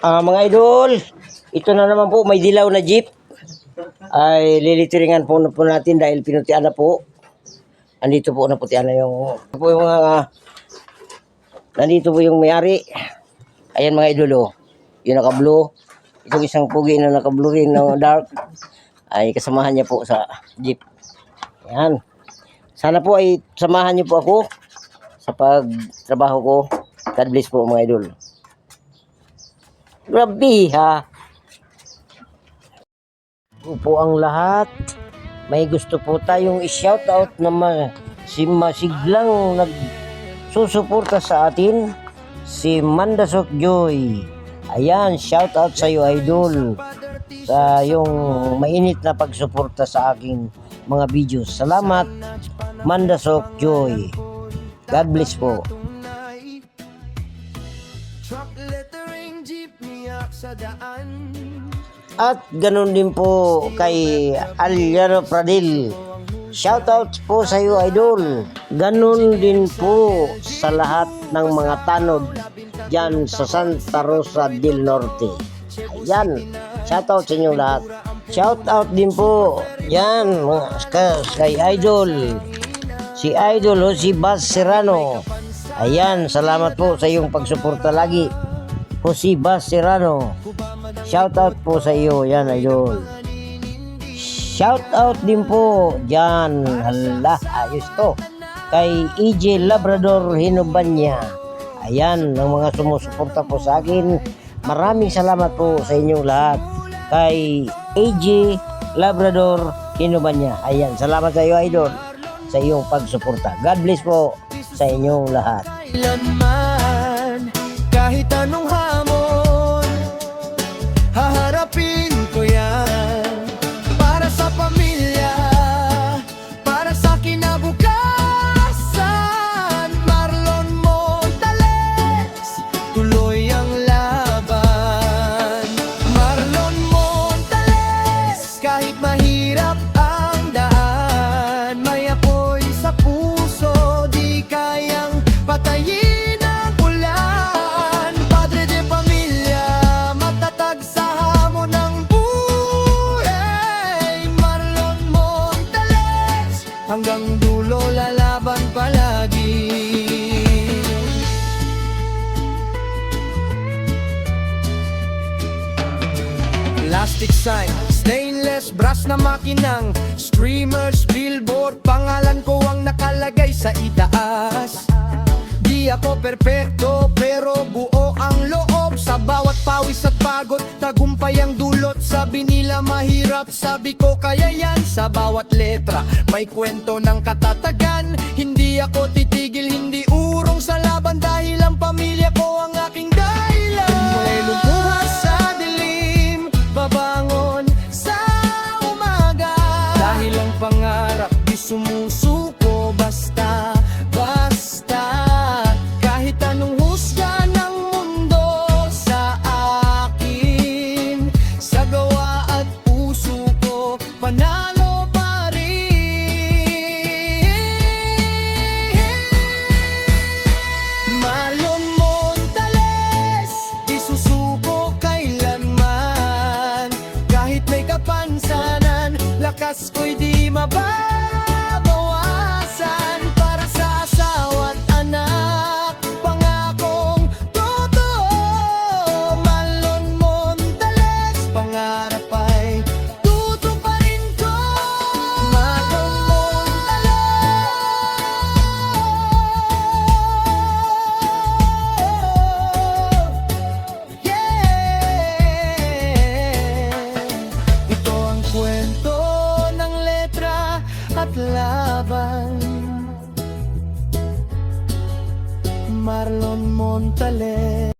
Mga idol, ito na naman po, may dilaw na jeep. Ay lilitiringan po natin dahil pinutian na po. Andito po naputian na yung mga nandito po yung may-ari. Ayan mga idol, oh. Yung naka-blue. Itong isang pugi na naka-blue rin na dark ay kasamahan niya po sa jeep. Ayan. Sana po ay samahan niyo po ako sa pagtrabaho ko. God bless po mga idol. Grabe ha. Po ang lahat. May gusto po tayong i-shoutout na si masiglang nagsusuporta sa atin, si Mandasok Joy. Ayan, shoutout sa iyo idol sa yung mainit na pagsuporta sa aking mga videos. Salamat Mandasok Joy. God bless po. At ganun din po kay Aliano Pradil. Shoutout po sa iyo idol. Ganun din po sa lahat ng mga tanod dyan sa Santa Rosa del Norte. Ayan, shoutout sa inyo lahat. Shoutout din po yan kay idol. Si idol si Bas Serrano. Ayan, salamat po sa iyong pagsuporta lagi. Si Bas Serrano. Shoutout po sa iyo, yan idol. Shoutout din po dyan, hala, ayos to, kay EJ Labrador Hinubanya. Ayan, ang mga sumusuporta po sa akin. Maraming salamat po sa inyong lahat. Kay EJ Labrador Hinubanya. Ayan, salamat sa iyo idol sa iyong pagsuporta. God bless po sa inyong lahat. Kahit anong hamon, haharapin ko yan. Para sa pamilya, para sa kinabukasan. Marlon Montales, tuloy ang laban. Marlon Montales, kahit mahirap ang daan, may apoy sa puso, di kayang patayin. Hanggang dulo lalaban palagi. Plastic sign, stainless brass na makinang, streamers, billboard, pangalan ko ang nakalagay sa itaas. Di ako perpekto pero buo ang loob. Sa bawat pawis at pagod, tagumpay ang dulot. Sabi nila mahirap, sabi ko kaya yan. Sa bawat letra, may kwento ng katatagan. Hindi ako titigil, hindi urong sa laban. Dahil ang pamilya ko ang aking dahilan. May lungkuha sa dilim, babangon sa umaga. Dahil ang pangarap di sumusuko basta. Kahit anong husga ng mundo sa akin, sa gawa at puso ko, panalo pa rin. Marlon Montales, di susuko kailanman. Kahit may kapansanan, lakas ko'y di mababawasan. Para sa asawa't anak, pangakong totoo. Marlon Montales, pangarap ay tutuparin ko. Marlon Montales, yeah. Ito ang kwento ng letra at laban. Marlon Montales.